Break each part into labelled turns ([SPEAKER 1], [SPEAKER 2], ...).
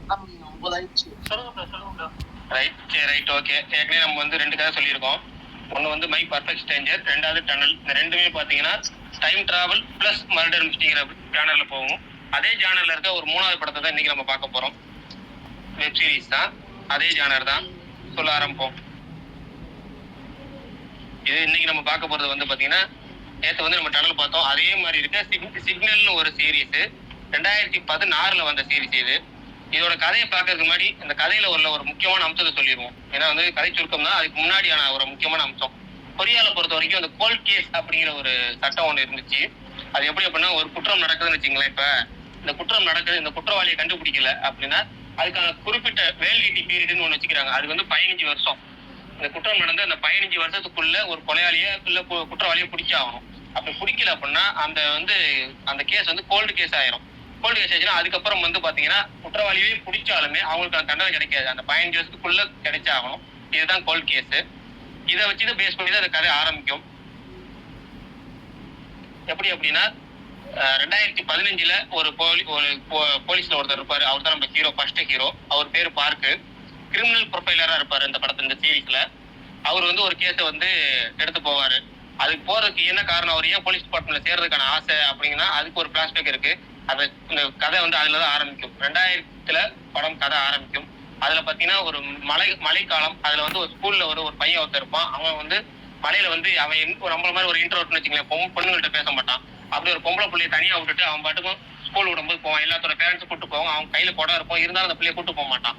[SPEAKER 1] Right, சரி, right, okay. ஏற்கனவே நம்ம வந்து 2 கதை சொல்லியிருக்கோம். ஒண்ணு வந்து மை பர்ஃபெக்ட் ஸ்ட்ரேஞ்சர், 2வது டனல். இந்த ரெண்டுமே பாத்தீங்கன்னா டைம் டிராவல் பிளஸ் மர்டர் மிஸ்டிங்கிற ஜானர்ல போகும். அதே ஜானர்ல இருக்க ஒரு 3வது படத்தை தான் இன்னைக்கு நம்ம பார்க்க போறோம். வெப் சீரிஸ் தான், அதே ஜானர் தான். சொல்ல ஆரம்பிப்போம். இது இன்னைக்கு நம்ம பார்க்க போறது வந்து பாத்தீங்கன்னா, நேற்று வந்து நம்ம டனல் பார்த்தோம். அதே மாதிரி இருக்க சிக்னல்னு ஒரு சீரீஸ் 2016ல வந்த சீரீஸ் இது. இதோட கதையை பார்க்கறதுக்கு முன்னாடி இந்த கதையில உள்ள ஒரு முக்கியமான அம்சத்தை சொல்லிடுவோம். ஏன்னா வந்து கதை சுருக்கம் தான், அதுக்கு முன்னாடியான ஒரு முக்கியமான அம்சம். கொரியால பொறுத்த வரைக்கும் அந்த கோல்ட் கேஸ் அப்படிங்கிற ஒரு சட்டம் ஒன்று இருந்துச்சு. அது எப்படி அப்படின்னா, ஒரு குற்றம் நடக்குதுன்னு வச்சுங்களேன். இப்ப இந்த குற்றம் நடக்குது, இந்த குற்றவாளியை கண்டுபிடிக்கல அப்படின்னா அதுக்கான குறிப்பிட்ட வேலிடிட்டி பீரியட்னு ஒன்று வச்சுக்கிறாங்க. அது வந்து 15 வருஷம். இந்த குற்றம் நடந்து அந்த 15 வருஷத்துக்குள்ள ஒரு கொலையாளிய இல்ல குற்றவாளியை பிடிச்சாகணும். அப்படி பிடிக்கல அப்படின்னா அந்த கேஸ் வந்து கோல்டு கேஸ் ஆயிரும். கோல்டு கேஸ் ஆச்சுன்னா அதுக்கப்புறம் வந்து பாத்தீங்கன்னா குற்றவாளியே பிடிச்சாலுமே அவங்களுக்கு அந்த தண்டனை கிடைக்காது. அந்த 15 வருஷத்துக்குள்ள கிடைச்சாகணும். இதுதான் கோல்டு கேஸ். இதை வச்சுதான் பேஸ் பண்ணி தான் அந்த கதை ஆரம்பிக்கும். எப்படி அப்படின்னா 2015ல ஒரு போலீஸ்ல ஒருத்தர் இருப்பாரு. அவர் தான் நம்ம ஹீரோ, ஃபர்ஸ்ட் ஹீரோ. அவர் பேரு பார்க்கு. கிரிமினல் ப்ரொஃபைலரா இருப்பாரு இந்த படத்துல, இந்த சீரீஸ்ல. அவர் வந்து ஒரு கேஸை வந்து எடுத்து போவாரு. அதுக்கு போறதுக்கு என்ன காரணம், அவர் ஏன் போலீஸ் டிபார்ட்மெண்ட்ல சேர்றதுக்கான ஆசை அப்படிங்கன்னா அதுக்கு ஒரு பிளாஷ்பேக் இருக்கு. அது இந்த கதை வந்து அதுலதான் ஆரம்பிக்கும். 2000ல படம் கதை ஆரம்பிக்கும். அதுல பாத்தீங்கன்னா ஒரு மழைக்காலம். அதுல வந்து ஒரு ஸ்கூல்ல ஒரு பையன் ஒருத்தர் இருப்பான். அவன் வந்து மலையில வந்து அவன் நம்மள மாதிரி ஒரு இன்ட்ரோவர்ட்னு வச்சுங்களேன், பொண்ணுங்கள்ட்ட பேச மாட்டான். அப்படி ஒரு பொம்பளை பிள்ளைய தனியா விட்டுட்டு அவன் பாட்டுக்கும் ஸ்கூல் விடும்போது போவான். எல்லாத்தோட பேரண்ட்ஸ் கூட்டு போவாங்க. அவன் கையில குடம் இருக்கும், இருந்தாலும் அந்த பிள்ளைய கூட்டு போக மாட்டான்.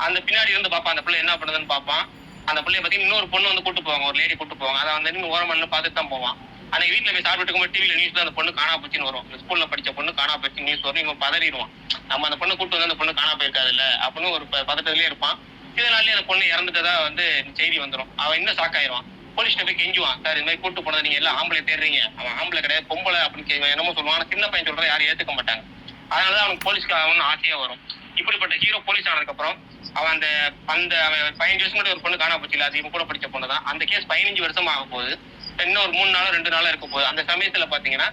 [SPEAKER 1] அந்த பின்னாடி இருந்து பார்ப்பான், அந்த பிள்ளை என்ன பண்ணுதுன்னு பார்ப்பான். அந்த பிள்ளைய பத்தி இன்னொரு பொண்ணு வந்து கூட்டு போவாங்க, ஒரு லேடி கூட்டு போவாங்க. அதை வந்து ஓரமண்ணு பார்த்துட்டு தான் போவான். அன்னைக்கு வீட்டுல போய் சாப்பிட்டு இருக்கும்போது டிவியில நியூஸ்ல அந்த பொண்ணு காணா போச்சுன்னு வரும். இந்த ஸ்கூல்ல படிச்ச பொண்ணு காணா போச்சு நியூஸ் வரும். இவன் பதறிடுவான். நம்ம அந்த பொண்ணு கூட்டு வந்து அந்த பொண்ணு காணா போயிருக்காது இல்ல அப்படின்னு ஒரு பதட்டத்திலே இருப்பான். இதனாலே அந்த பொண்ணு இறந்துட்டதா வந்து செய்தி வந்துடும். அவன் இன்னும் ஷாக்காயிருவான். போலீஸ்ல போய் கெஞ்சுவான், சார் இந்த மாதிரி கூட்டு போனது நீங்க எல்லாம் ஆம்பளை தேடுறீங்க, அவன் ஆம்பளை கிடையாது பொம்பளை அப்படின்னு என்னமோ சொல்லுவான். சின்ன பையன் சொல்ற யாரும் ஏத்துக்க மாட்டாங்க. அதனாலதான் அவனுக்கு போலீஸ்க்கு ஆகணும்னு ஆசையா வரும். இப்படிப்பட்ட ஹீரோ போலீஸ் ஆனதுக்கு அப்புறம் அவன் அந்த அந்த 15 வருஷம் மட்டும் ஒரு பொண்ணு காணா போச்சு, அது இவன் கூட படிச்ச பொண்ணு தான். அந்த கேஸ் 15 வருஷம் ஆக போகுது. இன்னும் ஒரு 3 நாளோ 2 நாளோ இருக்க போகுது. அந்த சமயத்துல பாத்தீங்கன்னா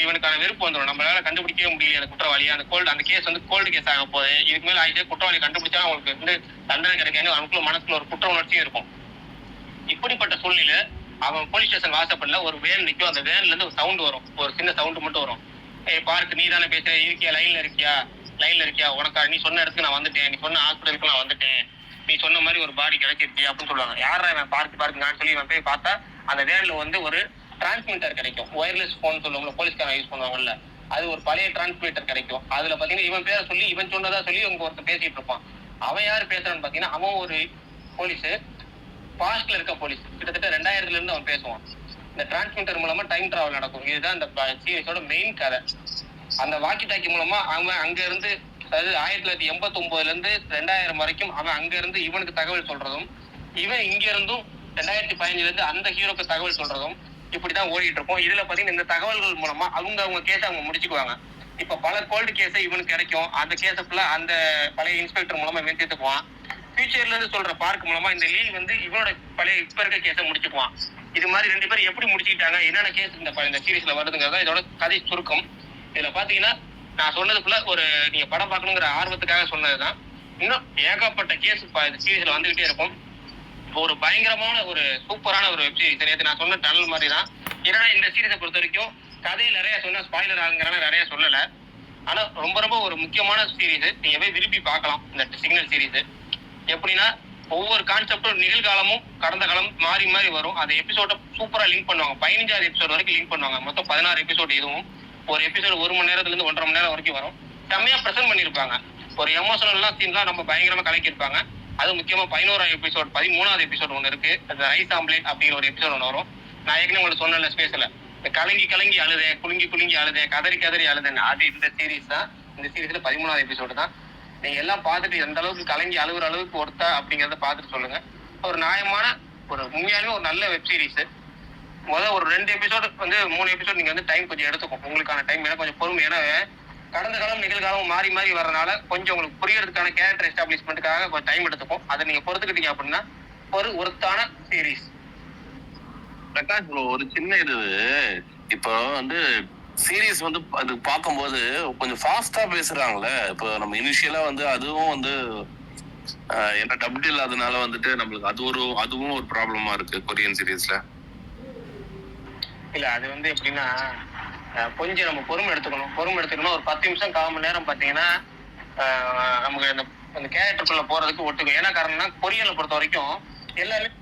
[SPEAKER 1] இவனுக்கான வெறுப்பு வந்துடும். நம்மளால கண்டுபிடிக்கவே முடியல அந்த குற்றவாளி. அந்த கேஸ் வந்து கோல்டு கேஸ் ஆக போகுது. இதுக்கு மேல ஆயிடுச்சு, குற்றவாளி கண்டுபிடிச்சா அவங்களுக்கு வந்து தண்டனை கிடைக்காது. அவனுக்குள்ள மனசுல ஒரு குற்ற உணர்ச்சியும் இருக்கும். இப்படிப்பட்ட சூழ்நிலை அவன் போலீஸ் ஸ்டேஷன் வாசப்படல ஒரு வேன் நிற்கும். அந்த வேன்ல இருந்து ஒரு சவுண்ட் வரும், ஒரு சின்ன சவுண்ட் மட்டும் வரும். பார்க்கு நீ தானே பேசுற, இருக்கியா, லைன்ல இருக்கியா, உனக்கா நீ சொன்ன இடத்துக்கு நான் வந்துட்டேன், நீ சொன்ன ஹாஸ்பிட்டலுக்கு நான் வந்துட்டேன், நீ சொன்ன மாதிரி ஒரு பாடி கிடைச்சிருச்சு அப்படின்னு சொல்லுவாங்க. யாரா இவன் பார்க்கு நான் சொல்லி இவன் போய் பார்த்தா அந்த வேன்ல வந்து ஒரு டிரான்ஸ்மிட்டர் கிடைக்கும். ஒயர்லெஸ் போன் சொல்லுவாங்க, போலீஸ்காரன் யூஸ் பண்ணுவாங்கல்ல, அது ஒரு பழைய டிரான்ஸ்மிட்டர் கிடைக்கும். அதுல பாத்தீங்கன்னா இவன் பேரை சொல்லி இவன் சொன்னதா சொல்லி இவங்க ஒருத்தர் பேசிட்டு இருப்பான். அவன் யாரு பேசுறான்னு பாத்தீங்கன்னா அவன் ஒரு போலீஸ், பாஸ்ட்ல இருக்க போலீஸ். கிட்டத்தட்ட 2000ல இருந்து அவன் பேசுவான். இந்த டிரான்ஸ்மிட்டர் மூலமா டைம் டிராவல் நடக்கும். இதுதான் இந்த சீரிஸோட மெயின் கதை. அந்த வாக்கி டாக்கி மூலமா அவன் அங்க இருந்து, அதாவது 1989ல இருந்து 2000 வரைக்கும் அவன் அங்க இருந்து இவனுக்கு தகவல் சொல்றதும், இவன் இங்க இருந்தும் 2015ல இருந்து அந்த ஹீரோக்கு தகவல் சொல்றதும் இப்படிதான் ஓடிட்டு இருக்கும். இதுல பாத்தீங்கன்னா இந்த தகவல்கள் மூலமா அவங்க கேஸை அவங்க முடிச்சுக்குவாங்க. இப்ப பல கோல்டு கேஸை இவனுக்கு கிடைக்கும். அந்த கேஸை ஃபுல்லா அந்த பழைய இன்ஸ்பெக்டர் மூலமா இவன் தீர்த்துக்குவான். ஃபியூச்சர்ல இருந்து சொல்ற பார்க் மூலமா இந்த லீ வந்து இவனோட பழைய இப்ப இருக்க கேஸை முடிச்சுக்குவான். இது மாதிரி 2 பேரும் எப்படி முடிச்சுக்கிட்டாங்க, என்னென்ன கேஸ் இந்த சீரீஸ்ல வருதுங்கிறதா இதோட கதை சுருக்கம். இதுல பாத்தீங்கன்னா நான் சொன்னதுக்குள்ள ஒரு நீங்க படம் பார்க்கணுங்கிற ஆர்வத்துக்காக சொன்னதுதான். இன்னும் ஏகப்பட்ட கேஸ் இந்த சீரீஸ்ல வந்துகிட்டே இருக்கும். ஒரு பயங்கரமான ஒரு சூப்பரான ஒரு வெப் சீரிஸ். நேற்று நான் சொன்ன டனல் மாதிரி தான். ஏன்னா இந்த சீரீஸை பொறுத்த வரைக்கும் கதையை நிறைய சொன்ன ஸ்பாயிலர் ஆகுங்கிறனால நிறைய சொல்லல. ஆனா ரொம்ப ரொம்ப ஒரு முக்கியமான சீரீஸ். நீங்க போய் விரும்பி பார்க்கலாம் இந்த சிக்னல் சீரீஸ். எப்படின்னா ஒவ்வொரு கான்செப்டும் நிகழ்காலமும் கடந்த காலம் மாறி மாறி வரும். அந்த எபிசோட சூப்பரா லிங்க் பண்ணுவாங்க. 15வது எபிசோட் வரைக்கும் லிங்க் பண்ணுவாங்க. மொத்தம் 16 எபிசோட். இதுவும் ஒரு எபிசோடு 1 மணி நேரத்துல இருந்து 1.5 மணி நேரம் வரைக்கும் வரும். செம்மையா பிரசன்ட் பண்ணிருப்பாங்க. ஒரு எமோஷனல்லாம் சீன்லாம் நம்ம பயங்கரமா கலக்கிருப்பாங்க. அது முக்கியமா 11வது எபிசோட், 13வது எபிசோட் ஒன்று இருக்கு. அந்த ரைஸ் ஆம்லேட் அப்படிங்கிற ஒரு எபிசோட் ஒன்று வரும். நான் ஏற்கனவே உங்களுக்கு சொன்ன ஸ்பேஸ்ல கலங்கி அழுதேன், குலுங்கி அழுதேன், கதறி அழுதேன். அது இந்த சீரீஸ் தான். இந்த சீரீஸ்ல 13வது எபிசோடு தான். நீங்க எல்லாம் பார்த்துட்டு எந்த அளவுக்கு கலங்கி அழுகுற அளவுக்கு ஒருத்தா அப்படிங்கறத பார்த்துட்டு சொல்லுங்க. ஒரு நியாயமான ஒரு உண்மையாலுமே ஒரு நல்ல வெப் சீரிஸ். ஒரு 2 எபிசோடு வந்து 3 எபிசோட் நீங்க வந்து டைம் கொஞ்சம் எடுத்துக்கும். உங்களுக்கான டைம் ஏன்னா கொஞ்சம் பொறுமை. ஏன்னா கடந்த காலம் நிகழ்காலம் மாறி மாறி வர்றதுனால கொஞ்சம் உங்களுக்கு புரியறதுக்கான கேரக்டர் எஸ்டாப்ளிஷ்மெண்ட்டுக்காக கொஞ்சம் டைம் எடுத்துக்கும். அதை நீங்க பொறுத்துக்கிட்டீங்க அப்படின்னா ஒரு ஒருத்தான சீரீஸ்.
[SPEAKER 2] பிரகாஷ் ப்ரோ, ஒரு சின்ன இது இப்போ வந்து சீரிஸ் வந்து அது பார்க்கும்போது கொஞ்சம் ஃபாஸ்டா பேசுறாங்கல்ல. இப்போ நம்ம இனிஷியலா வந்து அதுவும் வந்து என்ன டப்ட் இல்லாதனால வந்துட்டு நம்மளுக்கு அதுவும் ஒரு ப்ராப்ளமா இருக்கு கொரியன் சீரிஸ்ல.
[SPEAKER 1] இல்ல அது வந்து எப்படின்னா கொஞ்சம் நம்ம பொறுமை எடுத்துக்கணும். ஒரு 10 நிமிஷம் 1/4 மணி நேரம் பாத்தீங்கன்னா நமக்கு அந்த கேரக்டருக்குள்ள போறதுக்கு ஒட்டுக்கும். ஏன்னா காரணம்னா கொரியனை பொறுத்த வரைக்கும் எல்லாருமே